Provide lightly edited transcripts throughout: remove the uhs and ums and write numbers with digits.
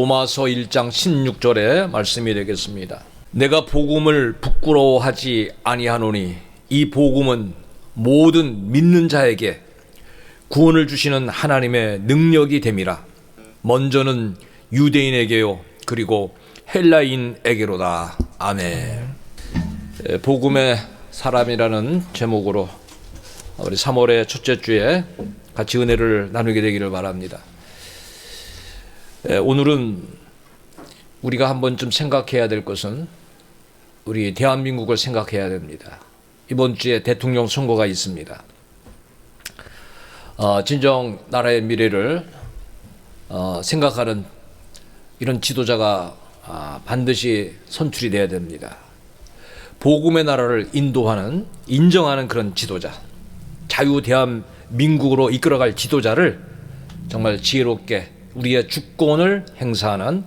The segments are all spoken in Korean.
로마서 1장 16절의 말씀이 되겠습니다. 내가 복음을 부끄러워하지 아니하노니 이 복음은 모든 믿는 자에게 구원을 주시는 하나님의 능력이 됨이라. 먼저는 유대인에게요 그리고 헬라인에게로다. 아멘. 복음의 사람이라는 제목으로 우리 3월의 첫째 주에 같이 은혜를 나누게 되기를 바랍니다. 오늘은 우리가 한 번쯤 생각해야 될 것은 우리 대한민국을 생각해야 됩니다. 이번 주에 대통령 선거가 있습니다. 진정 나라의 미래를 생각하는 이런 지도자가 반드시 선출이 되어야 됩니다. 복음의 나라를 인도하는, 인정하는 그런 지도자, 자유 대한민국으로 이끌어갈 지도자를 정말 지혜롭게 우리의 주권을 행사하는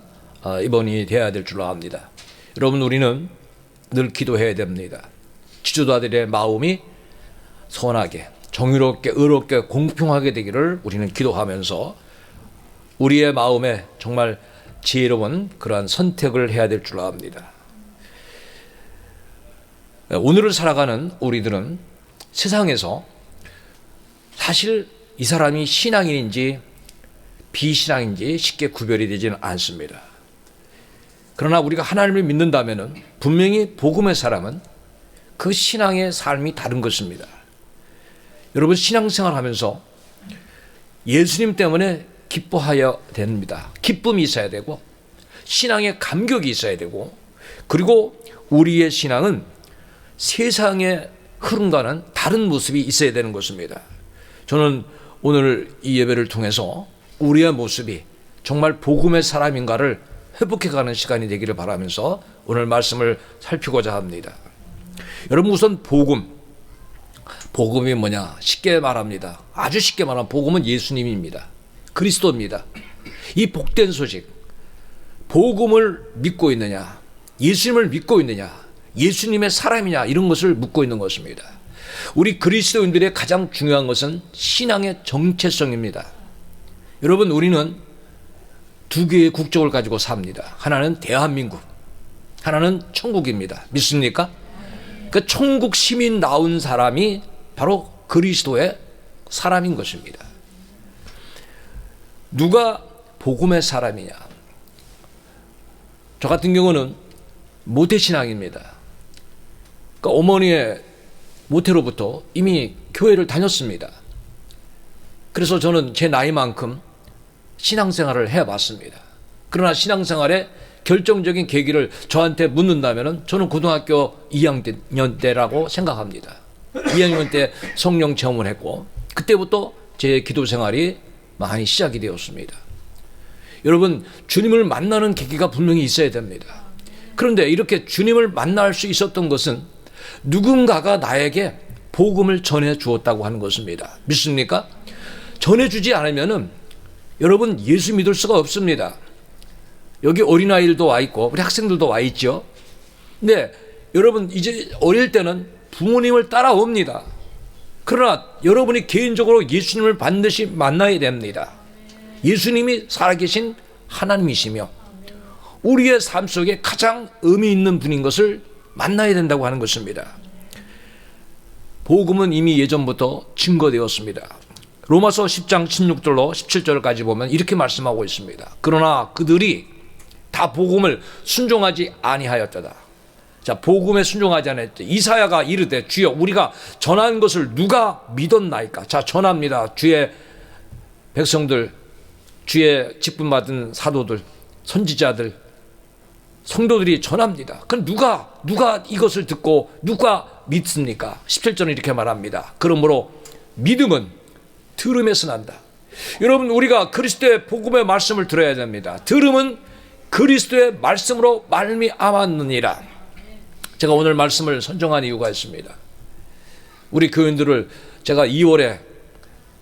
이번이 되어야 될 줄로 압니다. 여러분, 우리는 늘 기도해야 됩니다. 지도자들의 마음이 선하게, 정의롭게, 의롭게, 공평하게 되기를 우리는 기도하면서 우리의 마음에 정말 지혜로운 그러한 선택을 해야 될 줄로 압니다. 오늘을 살아가는 우리들은 세상에서 사실 이 사람이 신앙인인지 비신앙인지 쉽게 구별이 되지는 않습니다. 그러나 우리가 하나님을 믿는다면 분명히 복음의 사람은 그 신앙의 삶이 다른 것입니다. 여러분, 신앙생활 하면서 예수님 때문에 기뻐해야 됩니다. 기쁨이 있어야 되고 신앙의 감격이 있어야 되고, 그리고 우리의 신앙은 세상의 흐름과는 다른 모습이 있어야 되는 것입니다. 저는 오늘 이 예배를 통해서 우리의 모습이 정말 복음의 사람인가를 회복해가는 시간이 되기를 바라면서 오늘 말씀을 살피고자 합니다. 여러분, 우선 복음이 뭐냐? 쉽게 말합니다. 아주 쉽게 말하면 복음은 예수님입니다. 그리스도입니다. 이 복된 소식, 복음을 믿고 있느냐, 예수님을 믿고 있느냐, 예수님의 사람이냐, 이런 것을 묻고 있는 것입니다. 우리 그리스도인들의 가장 중요한 것은 신앙의 정체성입니다. 여러분, 우리는 두 개의 국적을 가지고 삽니다. 하나는 대한민국, 하나는 천국입니다. 믿습니까? 그 천국 시민 나온 사람이 바로 그리스도의 사람인 것입니다. 누가 복음의 사람이냐? 저 같은 경우는 모태신앙입니다. 그러니까 어머니의 모태로부터 이미 교회를 다녔습니다. 그래서 저는 제 나이만큼 신앙생활을 해봤습니다. 그러나 신앙생활의 결정적인 계기를 저한테 묻는다면 저는 고등학교 2학년 때라고 생각합니다. 2학년 때 성령 체험을 했고, 그때부터 제 기도 생활이 많이 시작이 되었습니다. 여러분, 주님을 만나는 계기가 분명히 있어야 됩니다. 그런데 이렇게 주님을 만날 수 있었던 것은 누군가가 나에게 복음을 전해 주었다고 하는 것입니다. 믿습니까? 전해주지 않으면은 여러분, 예수 믿을 수가 없습니다. 여기 어린아이들도 와 있고 우리 학생들도 와 있죠. 근데 여러분, 이제 어릴 때는 부모님을 따라옵니다. 그러나 여러분이 개인적으로 예수님을 반드시 만나야 됩니다. 예수님이 살아계신 하나님이시며 우리의 삶 속에 가장 의미 있는 분인 것을 만나야 된다고 하는 것입니다. 복음은 이미 예전부터 증거되었습니다. 로마서 10장 16절로 17절까지 보면 이렇게 말씀하고 있습니다. 그러나 그들이 다 복음을 순종하지 아니하였더라. 자, 복음에 순종하지 않았대. 이사야가 이르되 주여 우리가 전한 것을 누가 믿었나이까? 자, 전합니다. 주의 백성들, 주의 직분 받은 사도들, 선지자들, 성도들이 전합니다. 그럼 누가 이것을 듣고 누가 믿습니까? 17절은 이렇게 말합니다. 그러므로 믿음은 들음에서 난다. 여러분, 우리가 그리스도의 복음의 말씀을 들어야 됩니다. 들음은 그리스도의 말씀으로 말미암았느니라. 제가 오늘 말씀을 선정한 이유가 있습니다. 우리 교인들을 제가 2월에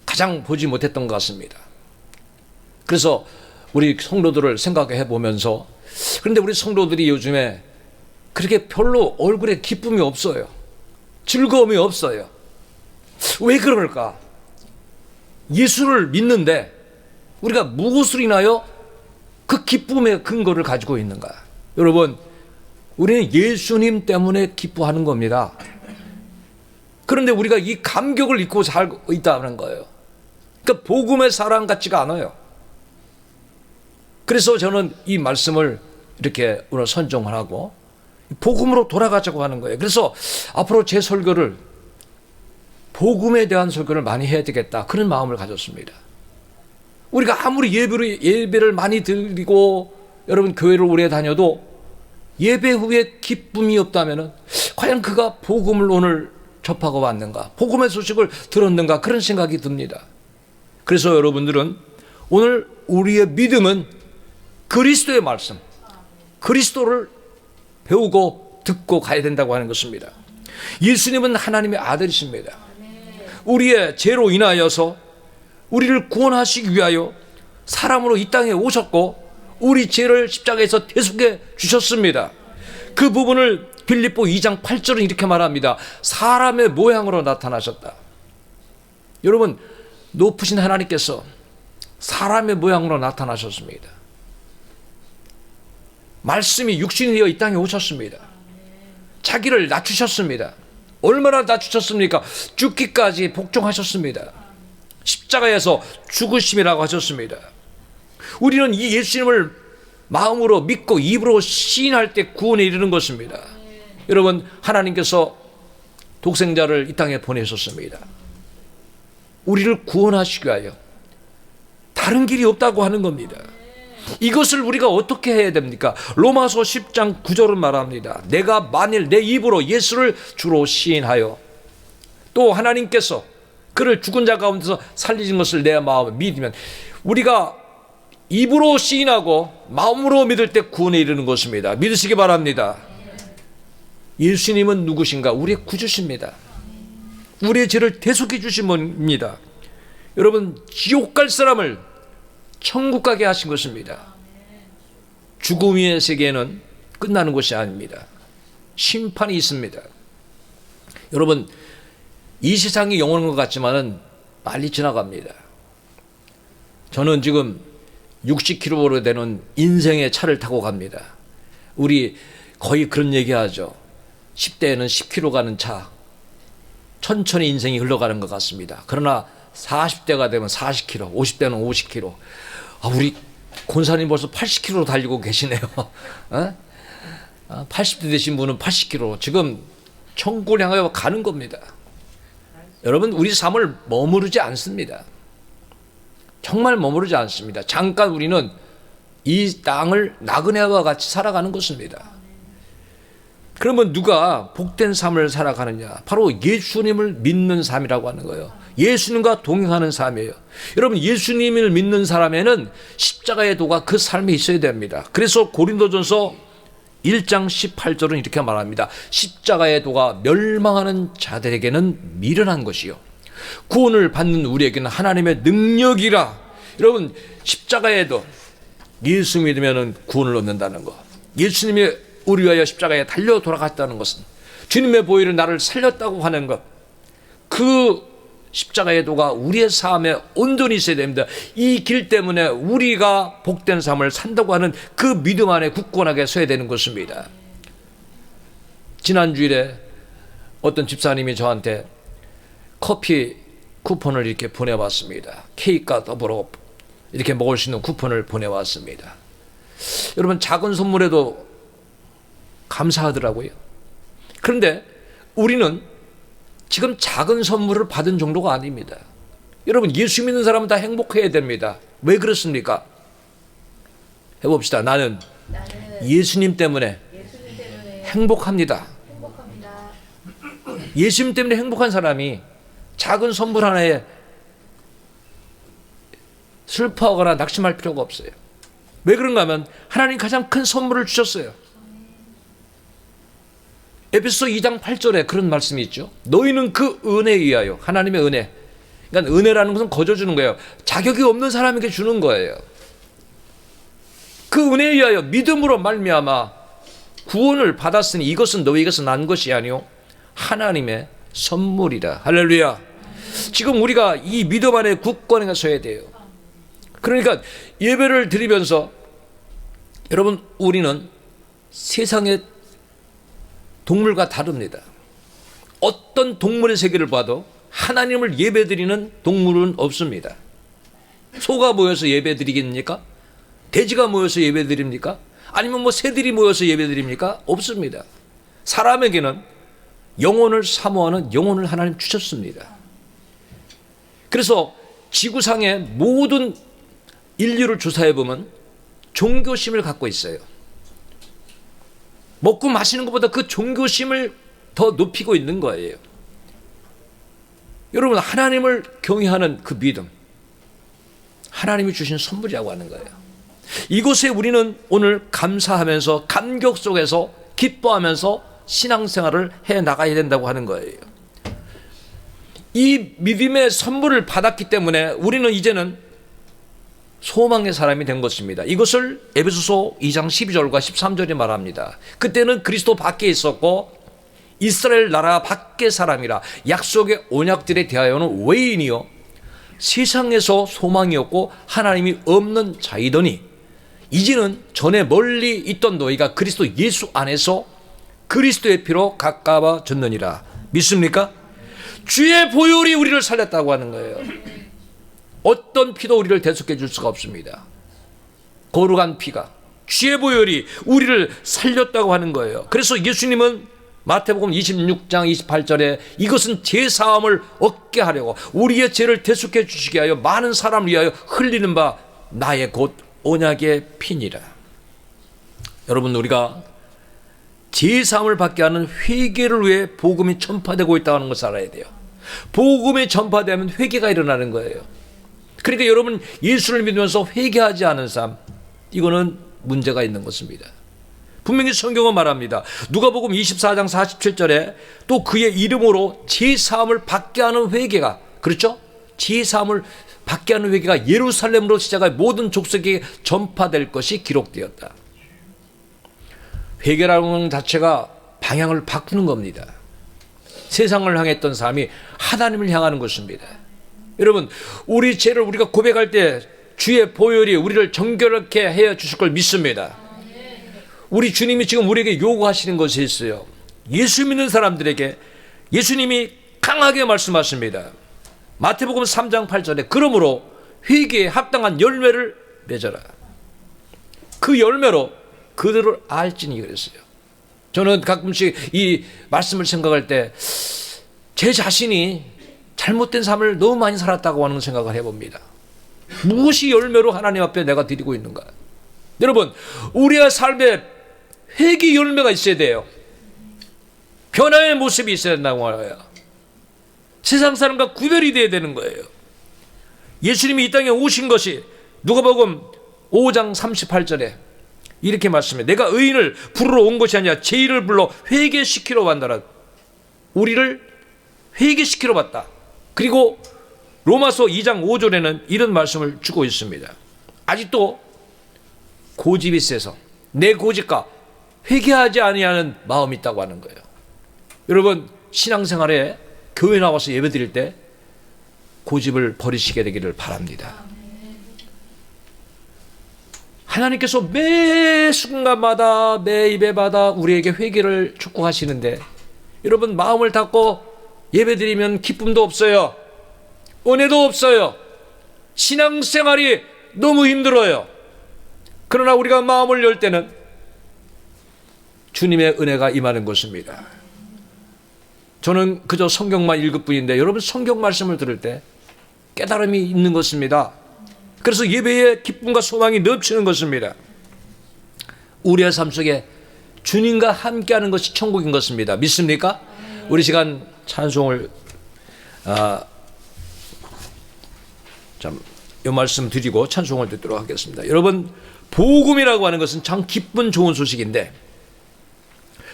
가장 보지 못했던 것 같습니다. 그래서 우리 성도들을 생각해 보면서, 그런데 우리 성도들이 요즘에 그렇게 별로 얼굴에 기쁨이 없어요. 즐거움이 없어요. 왜 그럴까? 예수를 믿는데 우리가 무엇을 인하여 그 기쁨의 근거를 가지고 있는가? 여러분, 우리는 예수님 때문에 기뻐하는 겁니다. 그런데 우리가 이 감격을 잊고 살고 있다는 거예요. 그러니까 복음의 사랑 같지가 않아요. 그래서 저는 이 말씀을 이렇게 오늘 선정을 하고 복음으로 돌아가자고 하는 거예요. 그래서 앞으로 제 설교를 복음에 대한 설교를 많이 해야 되겠다, 그런 마음을 가졌습니다. 우리가 아무리 예배를 많이 드리고 여러분 교회를 오래 다녀도 예배 후에 기쁨이 없다면 과연 그가 복음을 오늘 접하고 왔는가, 복음의 소식을 들었는가, 그런 생각이 듭니다. 그래서 여러분들은 오늘 우리의 믿음은 그리스도의 말씀, 그리스도를 배우고 듣고 가야 된다고 하는 것입니다. 예수님은 하나님의 아들이십니다. 우리의 죄로 인하여서 우리를 구원하시기 위하여 사람으로 이 땅에 오셨고 우리 죄를 십자가에서 대속해 주셨습니다. 그 부분을 빌립보 2장 8절은 이렇게 말합니다. 사람의 모양으로 나타나셨다. 여러분, 높으신 하나님께서 사람의 모양으로 나타나셨습니다. 말씀이 육신이 되어 이 땅에 오셨습니다. 자기를 낮추셨습니다. 얼마나 낮추셨습니까? 죽기까지 복종하셨습니다. 십자가에서 죽으심이라고 하셨습니다. 우리는 이 예수님을 마음으로 믿고 입으로 시인할 때 구원에 이르는 것입니다. 여러분, 하나님께서 독생자를 이 땅에 보내셨습니다. 우리를 구원하시기 위하여. 다른 길이 없다고 하는 겁니다. 이것을 우리가 어떻게 해야 됩니까? 로마서 10장 9절은 말합니다. 내가 만일 내 입으로 예수를 주로 시인하여 또 하나님께서 그를 죽은 자 가운데서 살리신 것을 내 마음에 믿으면, 우리가 입으로 시인하고 마음으로 믿을 때 구원에 이르는 것입니다. 믿으시기 바랍니다. 예수님은 누구신가? 우리의 구주십니다. 우리의 죄를 대속해 주신 분입니다. 여러분, 지옥 갈 사람을 천국 가게 하신 것입니다. 죽음의 세계에는 끝나는 것이 아닙니다. 심판이 있습니다. 여러분, 이 세상이 영원한 것 같지만은 빨리 지나갑니다. 저는 지금 60km로 되는 인생의 차를 타고 갑니다. 우리 거의 그런 얘기하죠. 10대에는 10km 가는 차, 천천히 인생이 흘러가는 것 같습니다. 그러나 40대가 되면 40km, 50대는 50km. 우리 권사님 벌써 80km로 달리고 계시네요. 80대 되신 분은 80km. 지금 천국을 향하여 가는 겁니다. 여러분, 우리 삶을 머무르지 않습니다. 정말 머무르지 않습니다. 잠깐 우리는 이 땅을 나그네와 같이 살아가는 것입니다. 그러면 누가 복된 삶을 살아가느냐? 바로 예수님을 믿는 삶이라고 하는 거예요. 예수님과 동행하는 삶이에요. 여러분, 예수님을 믿는 사람에는 십자가의 도가 그 삶에 있어야 됩니다. 그래서 고린도전서 1장 18절은 이렇게 말합니다. 십자가의 도가 멸망하는 자들에게는 미련한 것이요, 구원을 받는 우리에게는 하나님의 능력이라. 여러분, 십자가의 도, 예수 믿으면 구원을 얻는다는 것, 예수님이 우리 위하여 십자가에 달려 돌아갔다는 것은 주님의 보혈은 나를 살렸다고 하는 것, 그 십자가의 도가 우리의 삶에 온전히 있어야 됩니다. 이 길 때문에 우리가 복된 삶을 산다고 하는 그 믿음 안에 굳건하게 서야 되는 것입니다. 지난 주일에 어떤 집사님이 저한테 커피 쿠폰을 이렇게 보내왔습니다. 케이크와 더불어 이렇게 먹을 수 있는 쿠폰을 보내왔습니다. 여러분, 작은 선물에도 감사하더라고요. 그런데 우리는 지금 작은 선물을 받은 정도가 아닙니다. 여러분, 예수 믿는 사람은 다 행복해야 됩니다. 왜 그렇습니까? 해봅시다. 나는 예수님 때문에 행복합니다. 예수님 때문에 행복한 사람이 작은 선물 하나에 슬퍼하거나 낙심할 필요가 없어요. 왜 그런가 하면 하나님 가장 큰 선물을 주셨어요. 에베소 2장 8절에 그런 말씀이 있죠. 너희는 그 은혜에 의하여, 하나님의 은혜, 그러니까 은혜라는 것은 거저 주는 거예요. 자격이 없는 사람에게 주는 거예요. 그 은혜에 의하여 믿음으로 말미암아 구원을 받았으니 이것은 너희에게서 난 것이 아니요 하나님의 선물이라. 할렐루야. 지금 우리가 이 믿음 안에 굳건하게 서야 돼요. 그러니까 예배를 드리면서 여러분, 우리는 세상의 동물과 다릅니다. 어떤 동물의 세계를 봐도 하나님을 예배드리는 동물은 없습니다. 소가 모여서 예배드리겠습니까? 돼지가 모여서 예배드립니까? 아니면 뭐 새들이 모여서 예배드립니까? 없습니다. 사람에게는 영혼을 사모하는 영혼을 하나님 주셨습니다. 그래서 지구상의 모든 인류를 조사해 보면 종교심을 갖고 있어요. 먹고 마시는 것보다 그 종교심을 더 높이고 있는 거예요. 여러분, 하나님을 경외하는 그 믿음, 하나님이 주신 선물이라고 하는 거예요. 이곳에 우리는 오늘 감사하면서 감격 속에서 기뻐하면서 신앙생활을 해나가야 된다고 하는 거예요. 이 믿음의 선물을 받았기 때문에 우리는 이제는 소망의 사람이 된 것입니다. 이것을 에베소서 2장 12절과 13절에 말합니다. 그때는 그리스도 밖에 있었고 이스라엘 나라 밖의 사람이라 약속의 언약들에 대하여는 외인이요 세상에서 소망이었고 하나님이 없는 자이더니 이제는 전에 멀리 있던 너희가 그리스도 예수 안에서 그리스도의 피로 가까워졌느니라. 믿습니까? 주의 보혈이 우리를 살렸다고 하는 거예요. 어떤 피도 우리를 대속해 줄 수가 없습니다. 거룩한 피가, 주의 보혈이 우리를 살렸다고 하는 거예요. 그래서 예수님은 마태복음 26장 28절에 이것은 제사함을 얻게 하려고 우리의 죄를 대속해 주시게 하여 많은 사람을 위하여 흘리는 바 나의 곧 언약의 피니라. 여러분, 우리가 제사함을 받게 하는 회개를 위해 복음이 전파되고 있다는 것을 알아야 돼요. 복음이 전파되면 회개가 일어나는 거예요. 그러니까 여러분, 예수를 믿으면서 회개하지 않은 삶, 이거는 문제가 있는 것입니다. 분명히 성경은 말합니다. 누가복음 24장 47절에 또 그의 이름으로 제사함을 받게 하는 회개가, 그렇죠? 제사함을 받게 하는 회개가 예루살렘으로 시작해 모든 족속에게 전파될 것이 기록되었다. 회개라는 것 자체가 방향을 바꾸는 겁니다. 세상을 향했던 삶이 하나님을 향하는 것입니다. 여러분, 우리 죄를 우리가 고백할 때 주의 보혈이 우리를 정결하게 해 주실 걸 믿습니다. 우리 주님이 지금 우리에게 요구하시는 것이 있어요. 예수 믿는 사람들에게 예수님이 강하게 말씀하십니다. 마태복음 3장 8절에 그러므로 회개에 합당한 열매를 맺어라. 그 열매로 그들을 알지니 그랬어요. 저는 가끔씩 이 말씀을 생각할 때 제 자신이 잘못된 삶을 너무 많이 살았다고 하는 생각을 해봅니다. 무엇이 열매로 하나님 앞에 내가 드리고 있는가? 여러분, 우리의 삶에 회개 열매가 있어야 돼요. 변화의 모습이 있어야 된다고 말해요. 세상 사람과 구별이 돼야 되는 거예요. 예수님이 이 땅에 오신 것이 누가복음 5장 38절에 이렇게 말씀해. 내가 의인을 부르러 온 것이 아니라 죄인을 불러 회개시키러 왔노라. 우리를 회개시키러 왔다. 그리고 로마서 2장 5절에는 이런 말씀을 주고 있습니다. 아직도 고집이 세서 내 고집과 회개하지 아니하는 마음이 있다고 하는 거예요. 여러분, 신앙생활에 교회 나와서 예배드릴 때 고집을 버리시게 되기를 바랍니다. 하나님께서 매 순간마다 매 입에마다 우리에게 회개를 촉구하시는데 여러분, 마음을 닫고 예배드리면 기쁨도 없어요. 은혜도 없어요. 신앙생활이 너무 힘들어요. 그러나 우리가 마음을 열 때는 주님의 은혜가 임하는 것입니다. 저는 그저 성경만 읽을 뿐인데 여러분, 성경 말씀을 들을 때 깨달음이 있는 것입니다. 그래서 예배에 기쁨과 소망이 넘치는 것입니다. 우리의 삶 속에 주님과 함께하는 것이 천국인 것입니다. 믿습니까? 우리 시간 찬송을 이 말씀 드리고 찬송을 듣도록 하겠습니다. 여러분, 복음이라고 하는 것은 참 기쁜 좋은 소식인데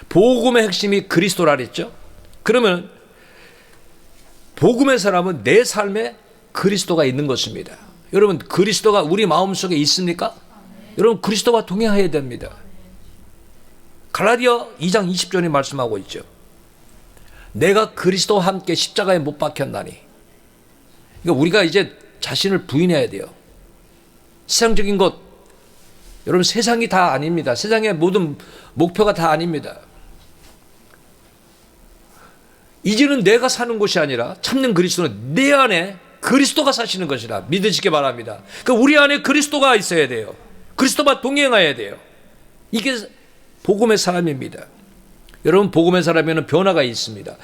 복음의 핵심이 그리스도라 그랬죠. 그러면 복음의 사람은 내 삶에 그리스도가 있는 것입니다. 여러분, 그리스도가 우리 마음속에 있습니까? 여러분, 그리스도와 동행해야 됩니다. 갈라디아 2장 20절에 말씀하고 있죠. 내가 그리스도와 함께 십자가에 못 박혔나니. 그러니까 우리가 이제 자신을 부인해야 돼요. 세상적인 것, 여러분, 세상이 다 아닙니다. 세상의 모든 목표가 다 아닙니다. 이제는 내가 사는 것이 아니라 참는 그리스도는 내 안에 그리스도가 사시는 것이라 믿으시기 바랍니다. 그러니까 우리 안에 그리스도가 있어야 돼요. 그리스도와 동행해야 돼요. 이게 복음의 사람입니다. 여러분, 복음의 사람에는 변화가 있습니다.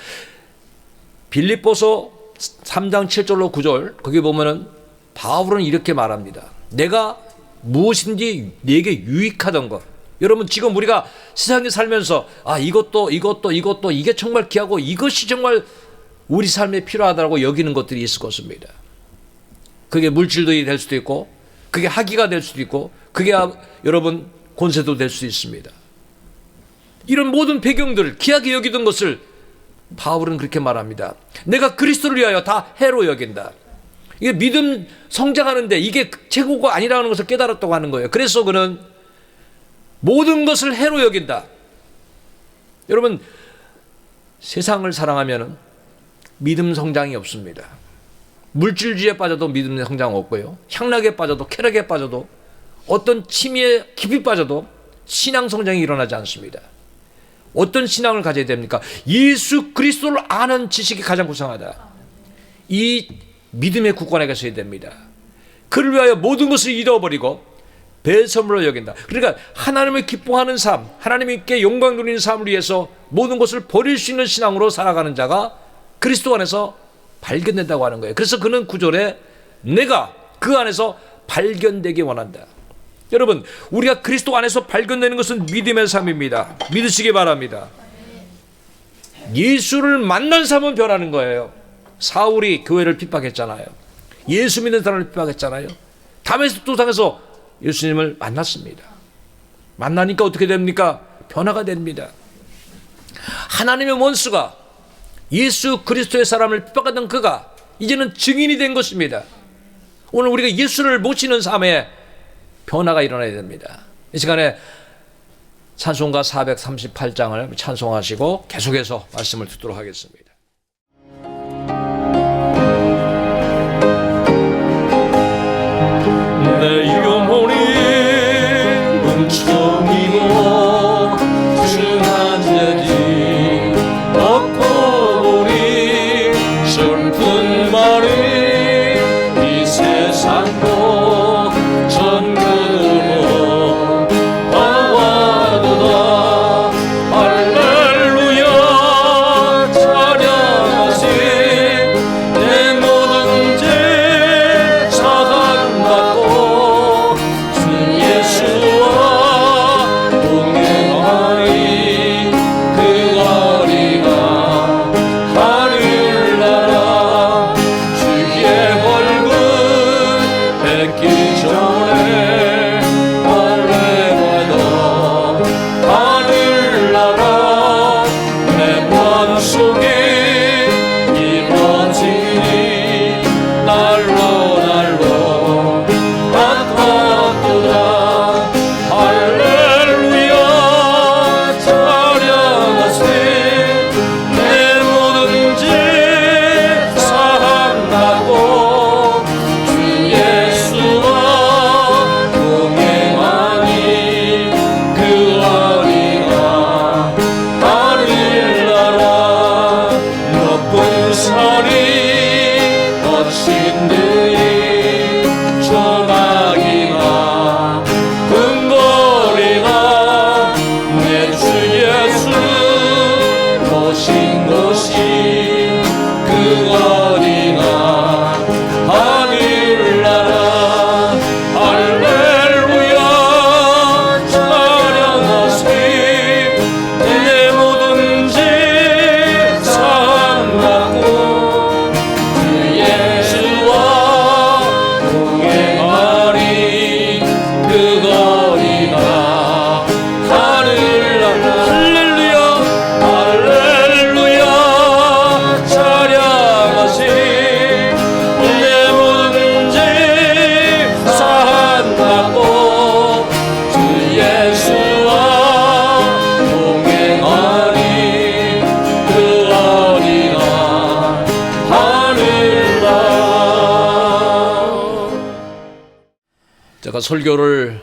빌립보서 3장 7절로 9절 거기 보면은 바울은 이렇게 말합니다. 내가 무엇인지 내게 유익하던 것. 여러분, 지금 우리가 세상에 살면서 이것도 이게 정말 귀하고 이것이 정말 우리 삶에 필요하다고 여기는 것들이 있을 것입니다. 그게 물질도 될 수도 있고, 그게 학위가 될 수도 있고, 그게 여러분 권세도 될 수 있습니다. 이런 모든 배경들을 귀하게 여기던 것을 바울은 그렇게 말합니다. 내가 그리스도를 위하여 다 해로 여긴다. 이게 믿음 성장하는데 이게 최고가 아니라는 것을 깨달았다고 하는 거예요. 그래서 그는 모든 것을 해로 여긴다. 여러분, 세상을 사랑하면 믿음 성장이 없습니다. 물질주의에 빠져도 믿음 성장 없고요. 향락에 빠져도, 쾌락에 빠져도, 어떤 취미에 깊이 빠져도 신앙 성장이 일어나지 않습니다. 어떤 신앙을 가져야 됩니까? 예수 그리스도를 아는 지식이 가장 구성하다. 이 믿음의 국관에 가셔야 됩니다. 그를 위하여 모든 것을 잃어버리고 배선물로 여긴다. 그러니까 하나님을 기뻐하는 삶, 하나님께 영광 누리는 삶을 위해서 모든 것을 버릴 수 있는 신앙으로 살아가는 자가 그리스도 안에서 발견된다고 하는 거예요. 그래서 그는 9절에 내가 그 안에서 발견되기 원한다. 여러분, 우리가 그리스도 안에서 발견되는 것은 믿음의 삶입니다. 믿으시기 바랍니다. 예수를 만난 삶은 변하는 거예요. 사울이 교회를 핍박했잖아요. 예수 믿는 사람을 핍박했잖아요. 다메섹 도상에서 예수님을 만났습니다. 만나니까 어떻게 됩니까? 변화가 됩니다. 하나님의 원수가 예수 그리스도의 사람을 핍박하던 그가 이제는 증인이 된 것입니다. 오늘 우리가 예수를 모시는 삶에 변화가 일어나야 됩니다. 이 시간에 찬송가 438장을 찬송하시고 계속해서 말씀을 듣도록 하겠습니다. 내 영혼이 뭉쳐이고 중한제지 없고 우리 슬픈 말이 이 세상도 전국으로 바와도다. 할렐루야 찬양하시 내 모든 죄 사함받고 주 예수와 동행하리 그 어리가 하늘나라 주의 얼굴 뵙기 전에 할례받아 하늘나라 내 마음속에 이루어지니 날로 바꿨도다. 할렐루야 찬양하세 내 모든 죄 사함받고 주 예수와 동행하니 그 어리가 하늘나라 높은 산이 거친 들이 조망이가 금거리가 내 주 예수 모신 곳이 그 어디가 하늘나라. 할렐루야 찬양하세 내 모든 죄 사함받고 주 예수와 동행하리 그 거리가 하늘나라. 할렐루야 할렐루야 찬양하세 내 모든 죄 사함받고 주 예수와 동행하리 그 어디가 하늘나라. 제가 설교를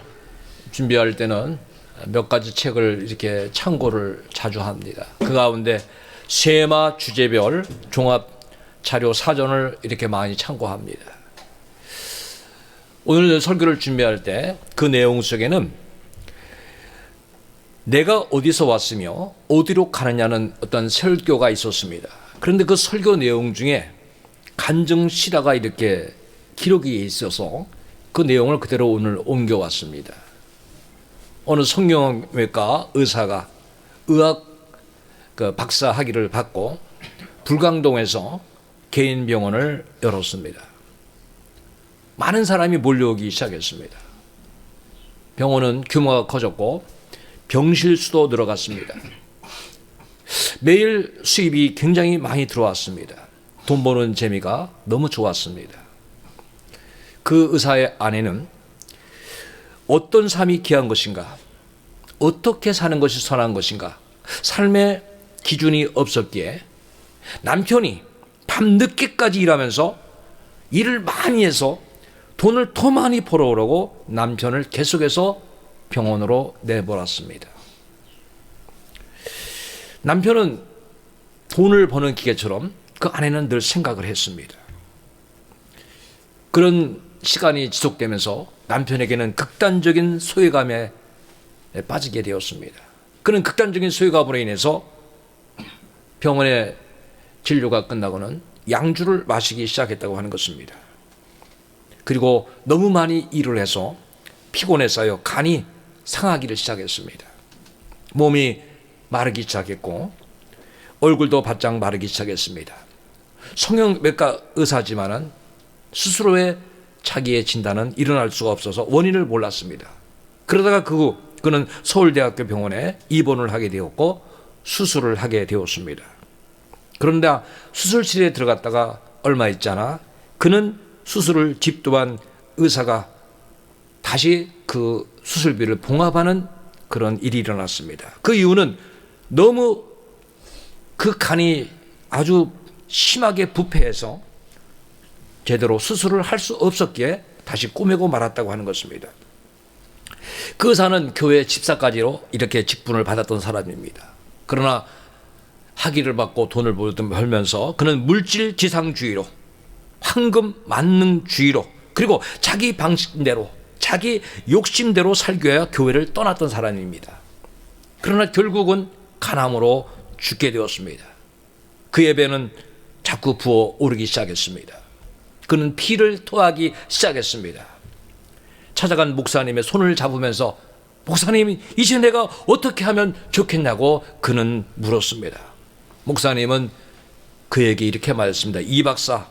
준비할 때는 몇 가지 책을 이렇게 참고를 자주 합니다. 그 가운데 세마 주제별 종합 자료 사전을 이렇게 많이 참고합니다. 오늘 설교를 준비할 때 그 내용 속에는 내가 어디서 왔으며 어디로 가느냐는 어떤 설교가 있었습니다. 그런데 그 설교 내용 중에 간증 실화가 이렇게 기록이 있어서 그 내용을 그대로 오늘 옮겨왔습니다. 어느 성형외과 의사가 의학 박사 학위를 받고 불광동에서 개인 병원을 열었습니다. 많은 사람이 몰려오기 시작했습니다. 병원은 규모가 커졌고 병실 수도 늘어갔습니다. 매일 수입이 굉장히 많이 들어왔습니다. 돈 버는 재미가 너무 좋았습니다. 그 의사의 아내는 어떤 삶이 귀한 것인가, 어떻게 사는 것이 선한 것인가, 삶의 기준이 없었기에 남편이 밤늦게까지 일하면서 일을 많이 해서 돈을 더 많이 벌어오려고 남편을 계속해서 병원으로 내보냈습니다. 남편은 돈을 버는 기계처럼 그 아내는 늘 생각을 했습니다. 그런 시간이 지속되면서 남편에게는 극단적인 소외감에 빠지게 되었습니다. 그는 극단적인 소외감으로 인해서 병원의 진료가 끝나고는 양주를 마시기 시작했다고 하는 것입니다. 그리고 너무 많이 일을 해서 피곤해서요 간이 상하기를 시작했습니다. 몸이 마르기 시작했고 얼굴도 바짝 마르기 시작했습니다. 성형외과 의사지만은 스스로의 자기의 진단은 일어날 수가 없어서 원인을 몰랐습니다. 그러다가 그는 서울대학교 병원에 입원을 하게 되었고 수술을 하게 되었습니다. 그런데 수술실에 들어갔다가 얼마 있잖아 그는 수술을 집도한 의사가 다시 그 수술비를 봉합하는 그런 일이 일어났습니다. 그 이유는 너무 그 간이 아주 심하게 부패해서 제대로 수술을 할 수 없었기에 다시 꼬매고 말았다고 하는 것입니다. 그 의사는 교회 집사까지로 이렇게 직분을 받았던 사람입니다. 그러나 학위를 받고 돈을 벌면서 그는 물질 지상주의로 황금 만능주의로 그리고 자기 방식대로 자기 욕심대로 살기 위해 교회를 떠났던 사람입니다. 그러나 결국은 간암으로 죽게 되었습니다. 그의 배는 자꾸 부어오르기 시작했습니다. 그는 피를 토하기 시작했습니다. 찾아간 목사님의 손을 잡으면서 목사님 이제 내가 어떻게 하면 좋겠냐고 그는 물었습니다. 목사님은 그에게 이렇게 말했습니다. 이 박사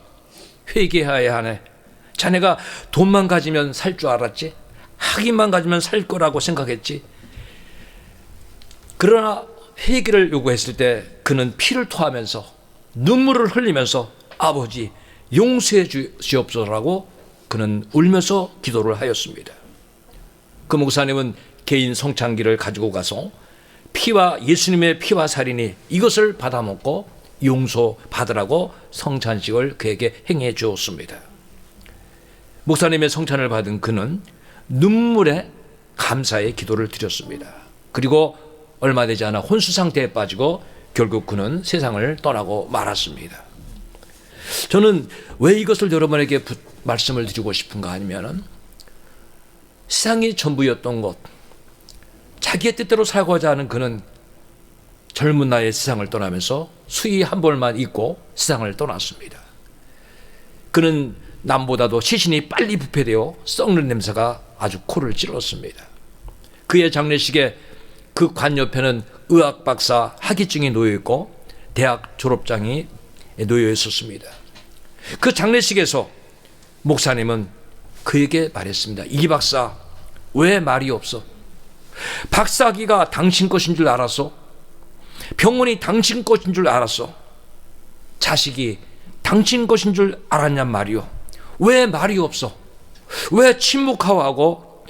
회개해야 하네. 자네가 돈만 가지면 살 줄 알았지? 학위만 가지면 살 거라고 생각했지? 그러나 회개를 요구했을 때 그는 피를 토하면서 눈물을 흘리면서 아버지 용서해 주시옵소서라고 그는 울면서 기도를 하였습니다. 그 목사님은 개인 성찬기를 가지고 가서 피와 예수님의 피와 살이니 이것을 받아먹고 용서받으라고 성찬식을 그에게 행해 주었습니다. 목사님의 성찬을 받은 그는 눈물에 감사의 기도를 드렸습니다. 그리고 얼마 되지 않아 혼수 상태에 빠지고 결국 그는 세상을 떠나고 말았습니다. 저는 왜 이것을 여러분에게 말씀을 드리고 싶은가 하면은 세상이 전부였던 것, 자기의 뜻대로 살고자 하는 그는 젊은 나이에 세상을 떠나면서 수의 한 벌만 입고 세상을 떠났습니다. 그는 남보다도 시신이 빨리 부패되어 썩는 냄새가 아주 코를 찔렀습니다. 그의 장례식에 그 관 옆에는 의학 박사 학위증이 놓여 있고 대학 졸업장이 놓여 있었습니다. 그 장례식에서 목사님은 그에게 말했습니다. 이 박사 왜 말이 없어? 박사학위가 당신 것인 줄 알았어? 병원이 당신 것인 줄 알았어? 자식이 당신 것인 줄 알았냔 말이오. 왜 말이 없어? 왜 침묵하고 하고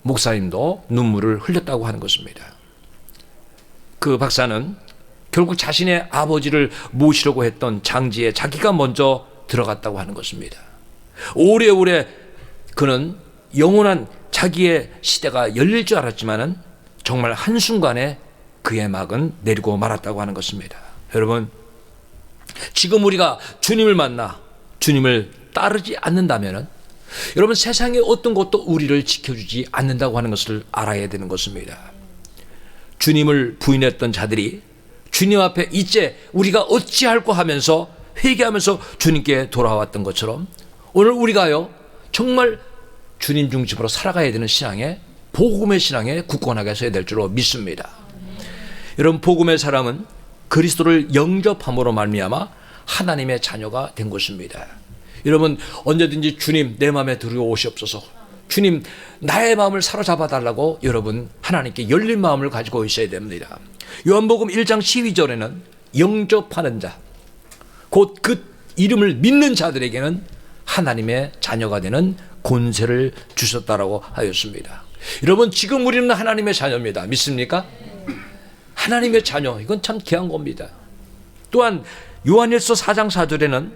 목사님도 눈물을 흘렸다고 하는 것입니다. 그 박사는 결국 자신의 아버지를 모시려고 했던 장지에 자기가 먼저 들어갔다고 하는 것입니다. 오래오래 그는 영원한 자기의 시대가 열릴 줄 알았지만은 정말 한순간에 그의 막은 내리고 말았다고 하는 것입니다. 여러분, 지금 우리가 주님을 만나 주님을 따르지 않는다면은 여러분, 세상의 어떤 것도 우리를 지켜주지 않는다고 하는 것을 알아야 되는 것입니다. 주님을 부인했던 자들이 주님 앞에 이제 우리가 어찌할꼬 하면서 회개하면서 주님께 돌아왔던 것처럼 오늘 우리가요 정말 주님 중심으로 살아가야 되는 신앙에, 복음의 신앙에 굳건하게 서야 될 줄로 믿습니다. 여러분, 복음의 사람은 그리스도를 영접함으로 말미암아 하나님의 자녀가 된 것입니다. 여러분, 언제든지 주님 내 마음에 들어오시옵소서, 주님 나의 마음을 사로잡아 달라고 여러분 하나님께 열린 마음을 가지고 있어야 됩니다. 요한복음 1장 12절에는 영접하는 자, 곧 그 이름을 믿는 자들에게는 하나님의 자녀가 되는 권세를 주셨다라고 하였습니다. 여러분, 지금 우리는 하나님의 자녀입니다. 믿습니까? 하나님의 자녀, 이건 참 귀한 겁니다. 또한 요한일서 4장 4절에는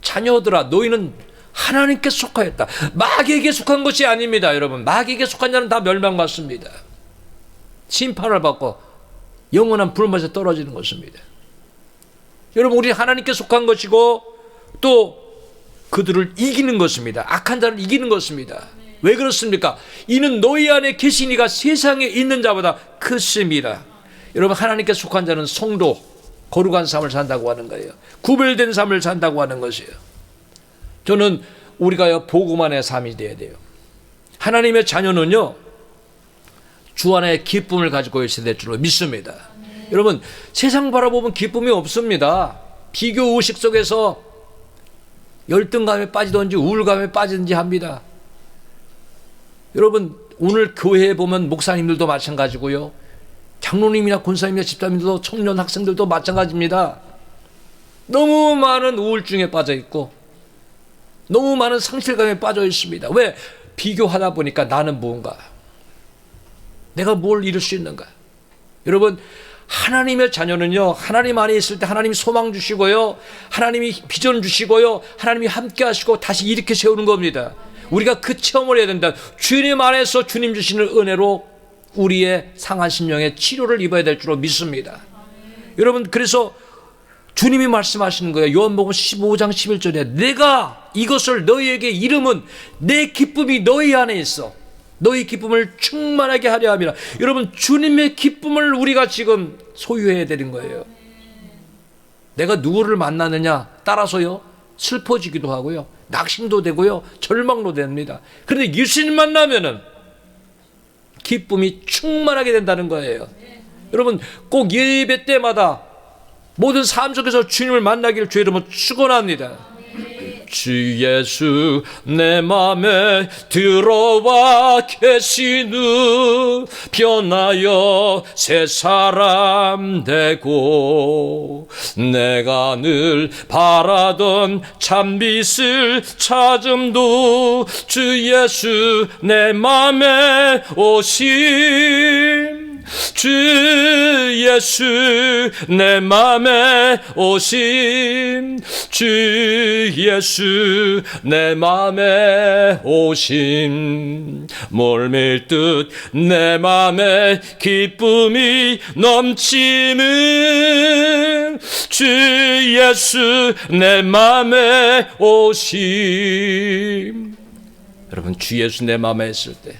자녀들아 너희는 하나님께 속하였다. 마귀에게 속한 것이 아닙니다. 여러분, 마귀에게 속한 자는 다 멸망받습니다. 심판을 받고 영원한 불못에 떨어지는 것입니다. 여러분, 우리 하나님께 속한 것이고 또 그들을 이기는 것입니다. 악한 자를 이기는 것입니다. 왜 그렇습니까? 이는 너희 안에 계신 이가 세상에 있는 자보다 크습니다. 여러분, 하나님께 속한 자는 성도, 거룩한 삶을 산다고 하는 거예요. 구별된 삶을 산다고 하는 것이에요. 저는 우리가 복음 안의 삶이 되어야 돼요. 하나님의 자녀는요 주 안에 기쁨을 가지고 있어야 될 줄로 믿습니다. 여러분, 세상 바라보면 기쁨이 없습니다. 비교 의식 속에서 열등감에 빠지든지 우울감에 빠지든지 합니다. 여러분, 오늘 교회에 보면 목사님들도 마찬가지고요, 장로님이나 권사님이나 집사님들도, 청년 학생들도 마찬가지입니다. 너무 많은 우울증에 빠져 있고 너무 많은 상실감에 빠져 있습니다. 왜? 비교하다 보니까 나는 무언가, 내가 뭘 이룰 수 있는가. 여러분, 하나님의 자녀는요 하나님 안에 있을 때 하나님이 소망 주시고요, 하나님이 비전 주시고요, 하나님이 함께 하시고 다시 일으켜 세우는 겁니다. 우리가 그 체험을 해야 된다. 주님 안에서 주님 주시는 은혜로 우리의 상한 심령의 치료를 입어야 될 줄로 믿습니다. 여러분, 그래서 주님이 말씀하시는 거예요. 요한복음 15장 11절에 내가 이것을 너희에게 이름은 내 기쁨이 너희 안에 있어 너희 기쁨을 충만하게 하려 함이라. 여러분, 주님의 기쁨을 우리가 지금 소유해야 되는 거예요. 내가 누구를 만나느냐 따라서요 슬퍼지기도 하고요, 낙심도 되고요, 절망도 됩니다. 그런데 예수님 만나면은 기쁨이 충만하게 된다는 거예요. 여러분, 꼭 예배 때마다 모든 삶 속에서 주님을 만나기를 주의 이름으로 축원합니다. 주 예수 내 맘에 들어와 계시는 변하여 새 사람 되고 내가 늘 바라던 참빛을 찾음도 주 예수 내 맘에 오심 주 예수 내 맘에 오심 주 예수 내 맘에 오심 몰밀듯 내 맘에 기쁨이 넘치는 주 예수 내 맘에 오심. 여러분, 주 예수 내 맘에 있을 때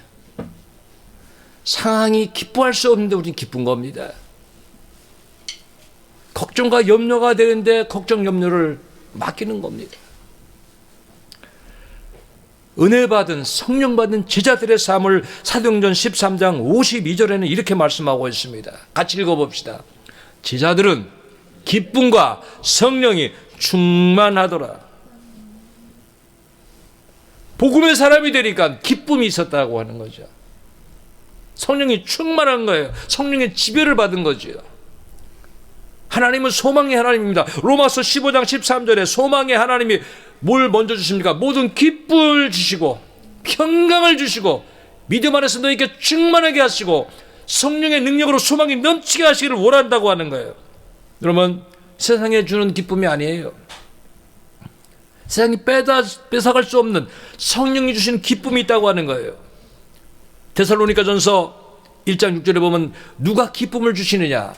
상황이 기뻐할 수 없는데 우리는 기쁜 겁니다. 걱정과 염려가 되는데 걱정 염려를 맡기는 겁니다. 은혜 받은 성령 받은 제자들의 삶을 사도행전 13장 52절에는 이렇게 말씀하고 있습니다. 같이 읽어봅시다. 제자들은 기쁨과 성령이 충만하더라. 복음의 사람이 되니까 기쁨이 있었다고 하는 거죠. 성령이 충만한 거예요. 성령의 지배를 받은 거죠. 하나님은 소망의 하나님입니다. 로마서 15장 13절에 소망의 하나님이 뭘 먼저 주십니까? 모든 기쁨을 주시고 평강을 주시고 믿음 안에서 너희에게 충만하게 하시고 성령의 능력으로 소망이 넘치게 하시기를 원한다고 하는 거예요. 여러분, 세상에 주는 기쁨이 아니에요. 세상이 뺏어갈 수 없는 성령이 주신 기쁨이 있다고 하는 거예요. 데살로니가전서 1장 6절에 보면 누가 기쁨을 주시느냐?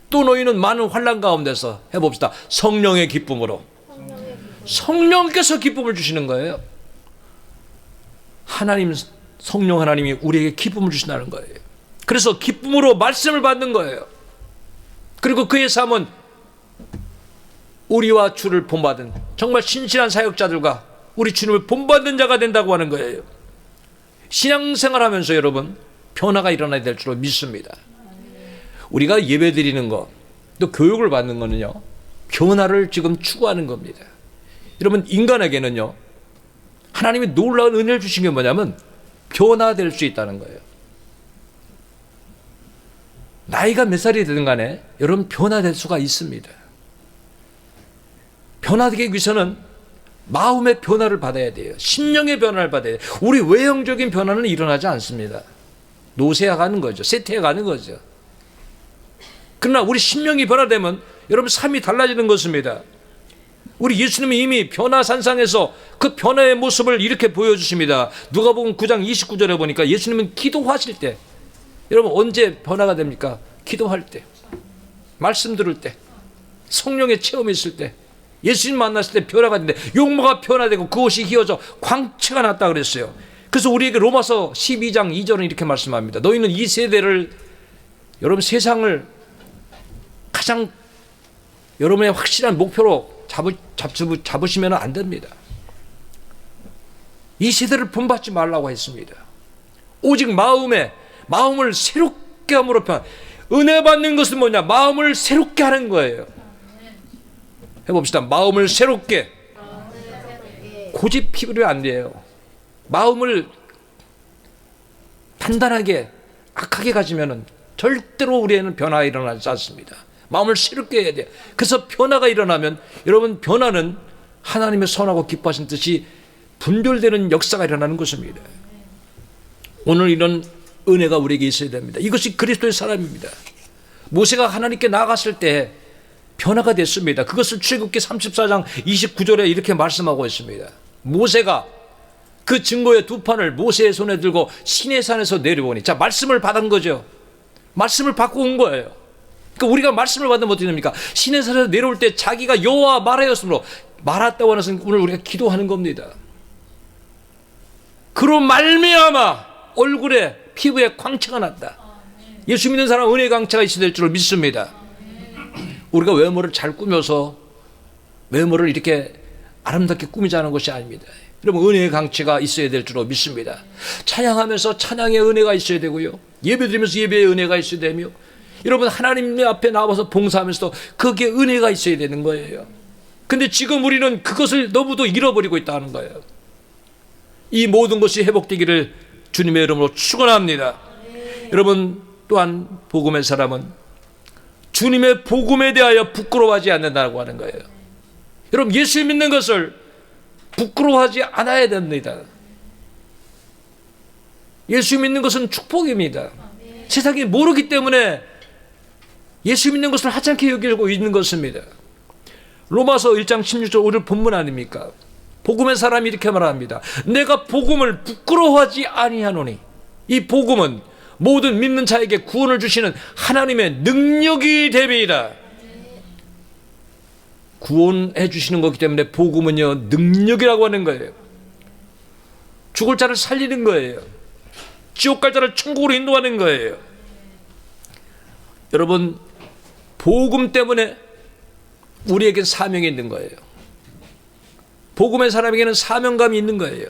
또 너희는 많은 환난 가운데서 해봅시다. 성령의 기쁨으로. 성령께서 기쁨을 주시는 거예요. 하나님, 성령 하나님이 우리에게 기쁨을 주신다는 거예요. 그래서 기쁨으로 말씀을 받는 거예요. 그리고 그의 삶은 우리와 주를 본받은 정말 신실한 사역자들과 우리 주님을 본받는 자가 된다고 하는 거예요. 신앙생활하면서 여러분 변화가 일어나야 될 줄로 믿습니다. 우리가 예배 드리는 것, 또 교육을 받는 거는요, 변화를 지금 추구하는 겁니다. 여러분, 인간에게는요, 하나님이 놀라운 은혜를 주신 게 뭐냐면 변화될 수 있다는 거예요. 나이가 몇 살이 되든 간에 여러분 변화될 수가 있습니다. 변화되기 위해서는 마음의 변화를 받아야 돼요. 심령의 변화를 받아야 돼요. 우리 외형적인 변화는 일어나지 않습니다. 노쇠해가는 거죠. 쇠퇴해가는 거죠. 그러나 우리 심령이 변화되면 여러분 삶이 달라지는 것입니다. 우리 예수님이 이미 변화산상에서 그 변화의 모습을 이렇게 보여주십니다. 누가복음 9장 29절에 보니까 예수님은 기도하실 때, 여러분 언제 변화가 됩니까? 기도할 때, 말씀 들을 때, 성령의 체험이 있을 때, 예수님 만났을 때 변화가 되는데 용모가 변화되고 그것이 휘어져 광채가 났다 그랬어요. 그래서 우리에게 로마서 12장 2절은 이렇게 말씀합니다. 너희는 이 세대를, 여러분 세상을 가장 여러분의 확실한 목표로 잡으시면 안 됩니다. 이 세대를 본받지 말라고 했습니다. 오직 마음을 새롭게 함으로 은혜 받는 것은 뭐냐? 마음을 새롭게 하는 거예요. 해봅시다. 마음을 새롭게. 고집 피부려 안 돼요. 마음을 단단하게 악하게 가지면은 절대로 우리에는 변화가 일어나지 않습니다. 마음을 새롭게 해야 돼요. 그래서 변화가 일어나면 여러분 변화는 하나님의 선하고 기뻐하신 뜻이 분별되는 역사가 일어나는 것입니다. 오늘 이런 은혜가 우리에게 있어야 됩니다. 이것이 그리스도의 사람입니다. 모세가 하나님께 나아갔을 때 변화가 됐습니다. 그것을 출애굽기 34장 29절에 이렇게 말씀하고 있습니다. 모세가 그 증거의 두 판을 모세의 손에 들고 시내산에서 내려오니, 자, 말씀을 받은 거죠. 말씀을 받고 온 거예요. 그러니까 우리가 말씀을 받으면 어떻게 됩니까? 시내산에서 내려올 때 자기가 여호와 말하였으므로, 말했다고 하는 것은 오늘 우리가 기도하는 겁니다. 그로 말미암아 얼굴에 피부에 광채가 났다. 예수 믿는 사람 은혜의 광채가 있어야 될 줄 믿습니다. 우리가 외모를 잘 꾸며서 외모를 이렇게 아름답게 꾸미자는 것이 아닙니다. 여러분 은혜의 광채가 있어야 될 줄로 믿습니다. 찬양하면서 찬양의 은혜가 있어야 되고요, 예배드리면서 예배의 은혜가 있어야 되며, 여러분 하나님 앞에 나와서 봉사하면서도 거기에 은혜가 있어야 되는 거예요. 근데 지금 우리는 그것을 너무도 잃어버리고 있다는 거예요. 이 모든 것이 회복되기를 주님의 이름으로 축원합니다. 여러분 또한 복음의 사람은 주님의 복음에 대하여 부끄러워하지 않는다고 하는 거예요. 여러분 예수 믿는 것을 부끄러워하지 않아야 됩니다. 예수 믿는 것은 축복입니다. 세상이 모르기 때문에 예수 믿는 것을 하찮게 여기고 있는 것입니다. 로마서 1장 16절 오늘 본문 아닙니까? 복음의 사람이 이렇게 말합니다. 내가 복음을 부끄러워하지 아니하노니, 이 복음은 모든 믿는 자에게 구원을 주시는 하나님의 능력이 됨이다. 구원해 주시는 거기 때문에 복음은요 능력이라고 하는 거예요. 죽을 자를 살리는 거예요. 지옥 갈 자를 천국으로 인도하는 거예요. 여러분 복음 때문에 우리에겐 사명이 있는 거예요. 복음의 사람에게는 사명감이 있는 거예요.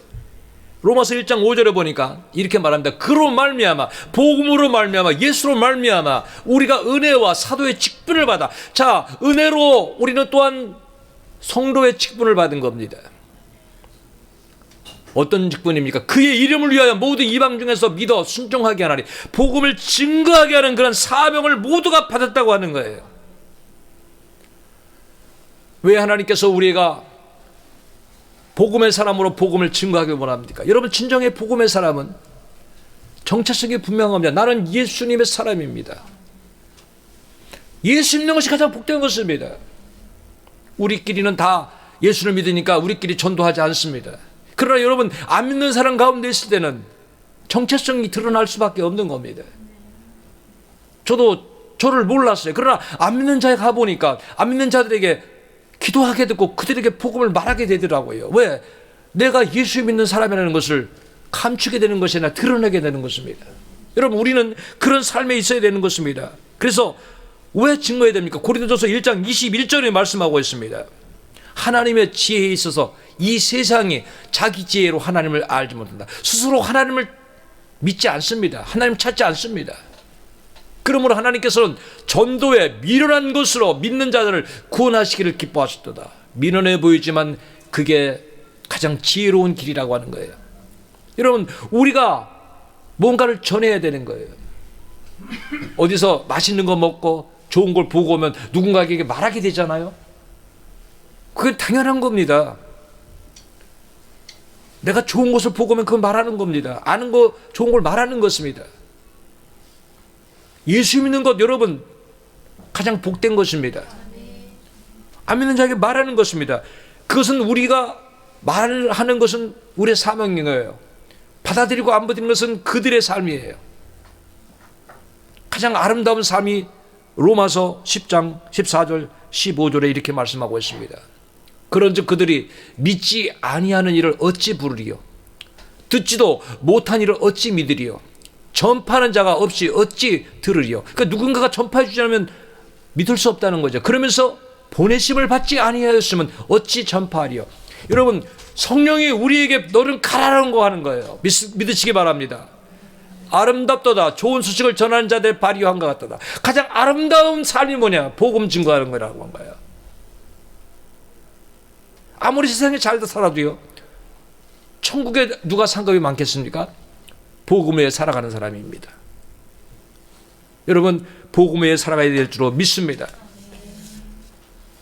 로마서 1장 5절에 보니까 이렇게 말합니다. 그로 말미암아, 복음으로 말미암아, 예수로 말미암아 우리가 은혜와 사도의 직분을 받아. 자, 은혜로 우리는 또한 성도의 직분을 받은 겁니다. 어떤 직분입니까? 그의 이름을 위하여 모든 이방 중에서 믿어 순종하게 하나니 복음을 증거하게 하는 그런 사명을 모두가 받았다고 하는 거예요. 왜 하나님께서 우리가 복음의 사람으로 복음을 증거하기 원합니까? 여러분 진정의 복음의 사람은 정체성이 분명합니다. 나는 예수님의 사람입니다. 예수 믿는 것이 가장 복된 것입니다. 우리끼리는 다 예수를 믿으니까 우리끼리 전도하지 않습니다. 그러나 여러분 안 믿는 사람 가운데 있을 때는 정체성이 드러날 수밖에 없는 겁니다. 저도 저를 몰랐어요. 그러나 안 믿는 자에 가보니까 안 믿는 자들에게 기도하게 되고 그들에게 복음을 말하게 되더라고요. 왜? 내가 예수 믿는 사람이라는 것을 감추게 되는 것이 아니라 드러내게 되는 것입니다. 여러분, 우리는 그런 삶에 있어야 되는 것입니다. 그래서 왜 증거해야 됩니까? 고린도전서 1장 21절에 말씀하고 있습니다. 하나님의 지혜에 있어서 이 세상이 자기 지혜로 하나님을 알지 못한다. 스스로 하나님을 믿지 않습니다. 하나님 찾지 않습니다. 그러므로 하나님께서는 전도에 미련한 것으로 믿는 자들을 구원하시기를 기뻐하셨도다. 미련해 보이지만 그게 가장 지혜로운 길이라고 하는 거예요. 여러분, 우리가 뭔가를 전해야 되는 거예요. 어디서 맛있는 거 먹고 좋은 걸 보고 오면 누군가에게 말하게 되잖아요. 그건 당연한 겁니다. 내가 좋은 것을 보고 오면 그건 말하는 겁니다. 아는 거 좋은 걸 말하는 것입니다. 예수 믿는 것, 여러분, 가장 복된 것입니다. 안 믿는 자에게 말하는 것입니다. 그것은 우리가 말을 하는 것은 우리의 사명인 거예요. 받아들이고 안 받아들이는 것은 그들의 삶이에요. 가장 아름다운 삶이 로마서 10장 14절 15절에 이렇게 말씀하고 있습니다. 그런즉 그들이 믿지 아니하는 일을 어찌 부르리요? 듣지도 못한 일을 어찌 믿으리요? 전파하는 자가 없이 어찌 들으리요? 그러니까 누군가가 전파해 주지 않으면 믿을 수 없다는 거죠. 그러면서 보내심을 받지 아니하였으면 어찌 전파하리요? 여러분, 성령이 우리에게 너는 가라는 거 하는 거예요. 믿으시기 바랍니다. 아름답도다. 좋은 소식을 전하는 자들의 발이 한것 같도다. 가장 아름다운 삶이 뭐냐? 복음 증거하는 거라고 한 거예요. 아무리 세상에 잘 살아도요, 천국에 누가 상급이 많겠습니까? 복음에 살아가는 사람입니다. 여러분, 복음에 살아가야 될 줄로 믿습니다.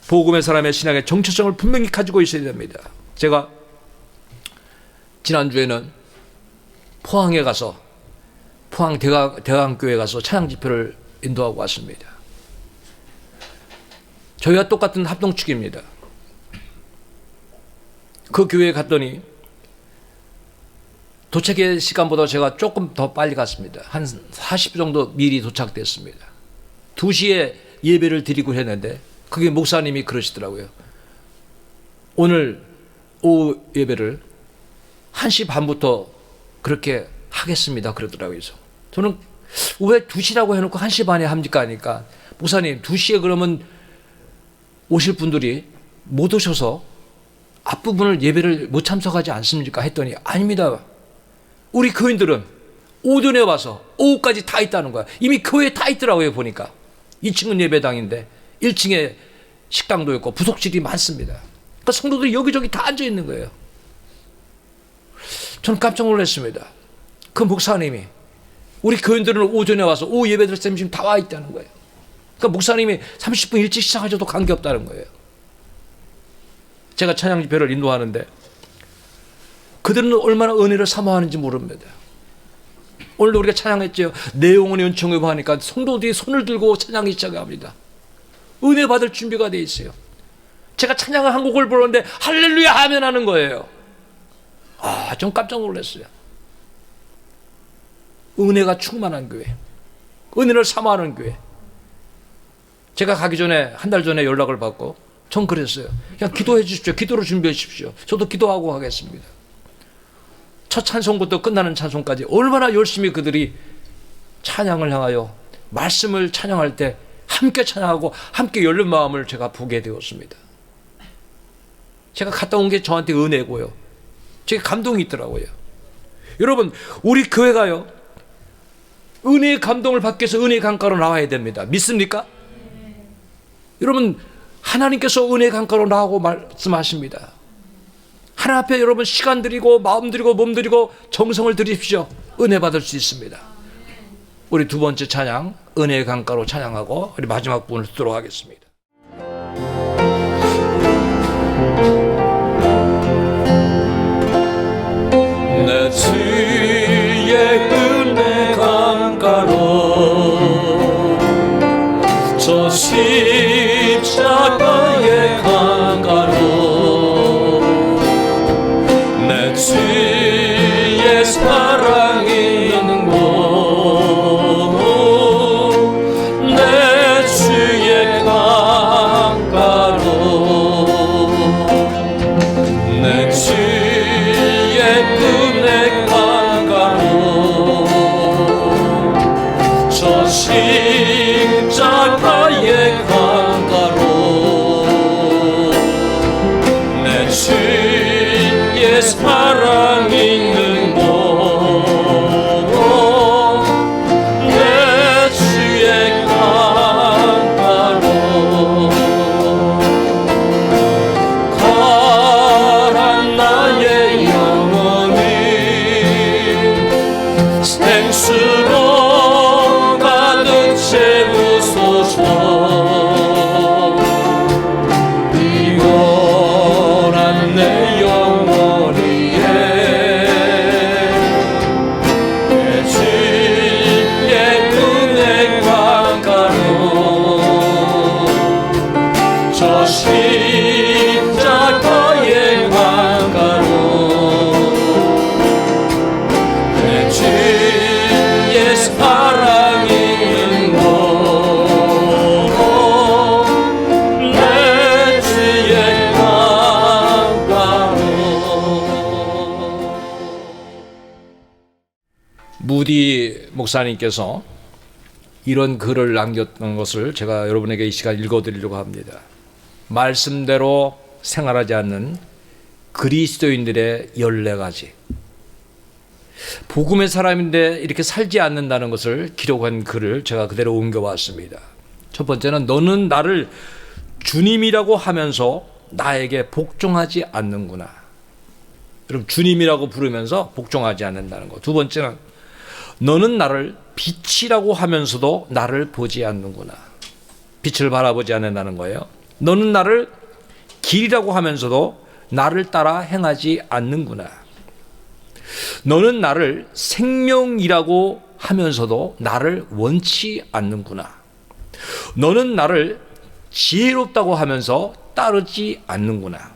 복음의 사람의 신앙의 정체성을 분명히 가지고 있어야 됩니다. 제가 지난주에는 포항에 가서 포항 대강교회 가서 찬양 집회를 인도하고 왔습니다. 저희와 똑같은 합동축입니다. 그 교회에 갔더니 도착의 시간보다 제가 조금 더 빨리 갔습니다. 한 40분 정도 미리 도착됐습니다. 2시에 예배를 드리고 했는데 그게 목사님이 그러시더라고요. 오늘 오후 예배를 1시 반부터 그렇게 하겠습니다. 그러더라고요. 그래서 저는 왜 2시라고 해놓고 1시 반에 합니까? 하니까 목사님 2시에 그러면 오실 분들이 못 오셔서 앞부분을 예배를 못 참석하지 않습니까? 했더니 아닙니다. 우리 교인들은 오전에 와서 오후까지 다 있다는 거야. 이미 교회에 다 있더라고요. 보니까 2층은 예배당인데 1층에 식당도 있고 부속실이 많습니다. 그러니까 성도들이 여기저기 다 앉아 있는 거예요. 저는 깜짝 놀랐습니다. 그 목사님이 우리 교인들은 오전에 와서 오후 예배 드릴 때 지금 다 와 있다는 거예요. 그러니까 목사님이 30분 일찍 시작하셔도 관계없다는 거예요. 제가 찬양 집회를 인도하는데 그들은 얼마나 은혜를 사모하는지 모릅니다. 오늘도 우리가 찬양했죠. 내 영혼의 은총을 하니까 성도들이 손을 들고 찬양이 시작합니다. 은혜 받을 준비가 돼 있어요. 제가 찬양을 한 곡을 부르는데 할렐루야 하면 하는 거예요. 좀 깜짝 놀랐어요. 은혜가 충만한 교회, 은혜를 사모하는 교회. 제가 가기 전에 한 달 전에 연락을 받고 전 그랬어요. 그냥 기도해 주십시오. 기도로 준비해 주십시오. 저도 기도하고 가겠습니다. 첫 찬송부터 끝나는 찬송까지 얼마나 열심히 그들이 찬양을 향하여 말씀을 찬양할 때 함께 찬양하고 함께 열린 마음을 제가 보게 되었습니다. 제가 갔다 온 게 저한테 은혜고요. 제게 감동이 있더라고요. 여러분, 우리 교회가요, 은혜의 감동을 받기 위해서 은혜의 강가로 나와야 됩니다. 믿습니까? 여러분, 하나님께서 은혜의 강가로 나오고 말씀하십니다. 하나님 앞에 여러분 시간 드리고 마음 드리고 몸 드리고 정성을 드리십시오. 은혜 받을 수 있습니다. 우리 두 번째 찬양, 은혜의 강가로 찬양하고 우리 마지막 부분을 듣도록 하겠습니다. 내 주의 은혜 강가로 저 십자가의 강가로 내 주의 사랑이 사랑 있는 곳 내 주의 강가로 가란 나의 영혼이 생수로 가득 채우소서 피곤한 내 영혼이에 내 주의 은혜 강가로 저 십자가의 강가로 내 주의 사랑 있는 곳 내 주의 강가로. 무디 목사님께서 이런 글을 남겼던 것을 제가 여러분에게 이 시간 읽어드리려고 합니다. 말씀대로 생활하지 않는 그리스도인들의 14가지. 복음의 사람인데 이렇게 살지 않는다는 것을 기록한 글을 제가 그대로 옮겨왔습니다. 첫 번째는 너는 나를 주님이라고 하면서 나에게 복종하지 않는구나. 여러분, 주님이라고 부르면서 복종하지 않는다는 것. 두 번째는 너는 나를 빛이라고 하면서도 나를 보지 않는구나. 빛을 바라보지 않는다는 거예요. 너는 나를 길이라고 하면서도 나를 따라 행하지 않는구나. 너는 나를 생명이라고 하면서도 나를 원치 않는구나. 너는 나를 지혜롭다고 하면서 따르지 않는구나.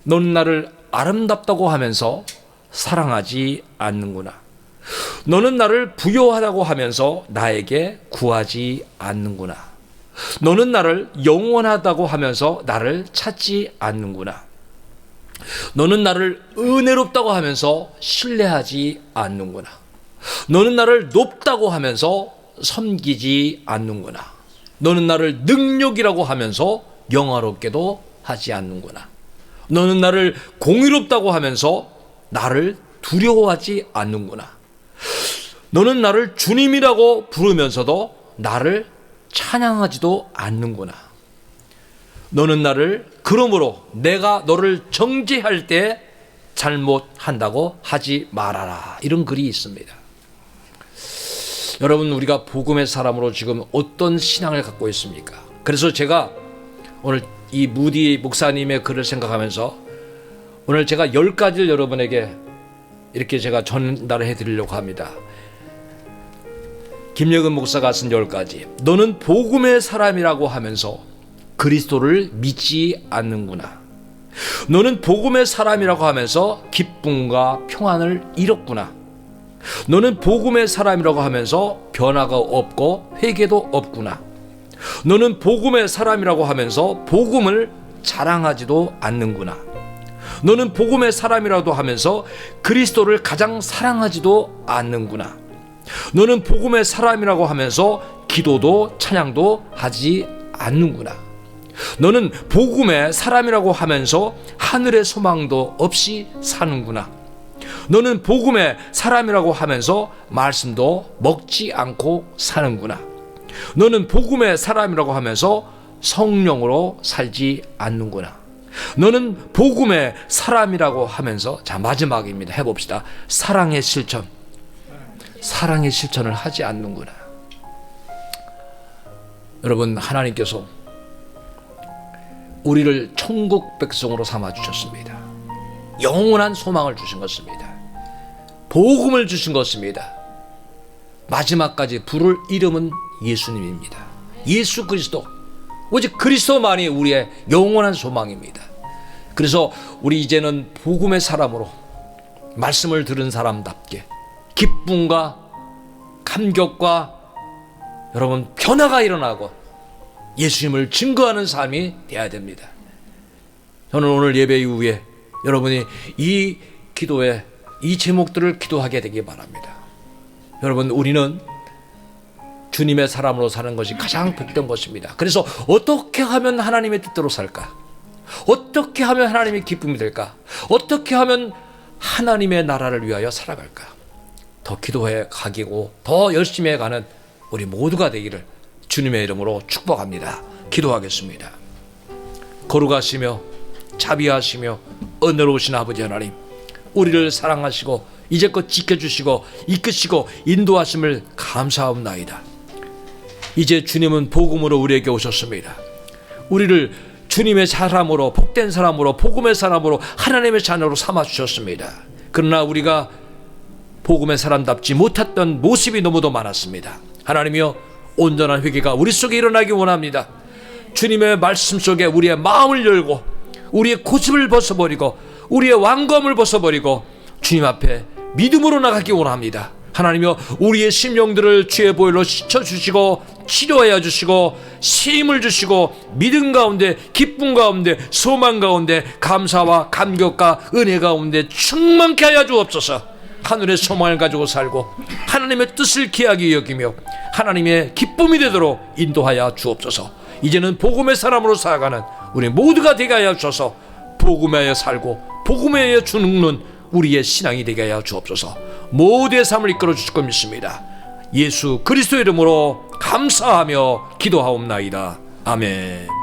너는 나를 아름답다고 하면서 사랑하지 않는구나. 너는 나를 부요하다고 하면서 나에게 구하지 않는구나. 너는 나를 영원하다고 하면서 나를 찾지 않는구나. 너는 나를 은혜롭다고 하면서 신뢰하지 않는구나. 너는 나를 높다고 하면서 섬기지 않는구나. 너는 나를 능력이라고 하면서 영화롭게도 하지 않는구나. 너는 나를 공의롭다고 하면서 나를 두려워하지 않는구나. 너는 나를 주님이라고 부르면서도 나를 찬양하지도 않는구나. 너는 나를 그러므로 내가 너를 정죄할 때 잘못한다고 하지 말아라. 이런 글이 있습니다. 여러분, 우리가 복음의 사람으로 지금 어떤 신앙을 갖고 있습니까? 그래서 제가 오늘 이 무디 목사님의 글을 생각하면서 오늘 제가 10가지를 여러분에게 이렇게 제가 전달해 드리려고 합니다. 김여근 목사가 쓴 10가지. 너는 복음의 사람이라고 하면서 그리스도를 믿지 않는구나. 너는 복음의 사람이라고 하면서 기쁨과 평안을 잃었구나. 너는 복음의 사람이라고 하면서 변화가 없고 회개도 없구나. 너는 복음의 사람이라고 하면서 복음을 자랑하지도 않는구나. 너는 복음의 사람이라도 하면서 그리스도를 가장 사랑하지도 않는구나. 너는 복음의 사람이라고 하면서 기도도 찬양도 하지 않는구나. 너는 복음의 사람이라고 하면서 하늘의 소망도 없이 사는구나. 너는 복음의 사람이라고 하면서 말씀도 먹지 않고 사는구나. 너는 복음의 사람이라고 하면서 성령으로 살지 않는구나. 너는 복음의 사람이라고 하면서, 자, 마지막입니다. 해봅시다. 사랑의 실천. 사랑의 실천을 하지 않는구나. 여러분, 하나님께서 우리를 천국 백성으로 삼아 주셨습니다. 영원한 소망을 주신 것입니다. 복음을 주신 것입니다. 마지막까지 부를 이름은 예수님입니다. 예수 그리스도, 오직 그리스도만이 우리의 영원한 소망입니다. 그래서 우리 이제는 복음의 사람으로 말씀을 들은 사람답게 기쁨과 감격과 여러분 변화가 일어나고 예수님을 증거하는 삶이 되어야 됩니다. 저는 오늘 예배 이후에 여러분이 이 기도에 이 제목들을 기도하게 되기 바랍니다. 여러분, 우리는 주님의 사람으로 사는 것이 가장 복된 것입니다. 그래서 어떻게 하면 하나님의 뜻대로 살까? 어떻게 하면 하나님의 기쁨이 될까? 어떻게 하면 하나님의 나라를 위하여 살아갈까? 더 기도해 가기고 더 열심히 해가는 우리 모두가 되기를 주님의 이름으로 축복합니다. 기도하겠습니다. 거룩하시며 자비하시며 은혜로우신 아버지 하나님, 우리를 사랑하시고 이제껏 지켜주시고 이끄시고 인도하심을 감사합나이다. 이제 주님은 복음으로 우리에게 오셨습니다. 우리를 주님의 사람으로, 복된 사람으로, 복음의 사람으로, 하나님의 자녀로 삼아주셨습니다. 그러나 우리가 복음의 사람답지 못했던 모습이 너무도 많았습니다. 하나님이여, 온전한 회개가 우리 속에 일어나기 원합니다. 주님의 말씀 속에 우리의 마음을 열고 우리의 고집을 벗어버리고 우리의 완고함을 벗어버리고 주님 앞에 믿음으로 나가기 원합니다. 하나님이여, 우리의 심령들을 주의 보혈로 씻어주시고 치료하여 주시고 쉼을 주시고 믿음 가운데, 기쁨 가운데, 소망 가운데, 감사와 감격과 은혜 가운데 충만케 하여 주옵소서. 하늘의 소망을 가지고 살고 하나님의 뜻을 귀하게 여기며 하나님의 기쁨이 되도록 인도하여 주옵소서. 이제는 복음의 사람으로 살아가는 우리 모두가 되게 하여 주셔서 복음에 하여 살고 복음에 하여 죽는 우리의 신앙이 되게 하여 주옵소서. 모두의 삶을 이끌어 주실 것 믿습니다. 예수 그리스도의 이름으로 감사하며 기도하옵나이다. 아멘.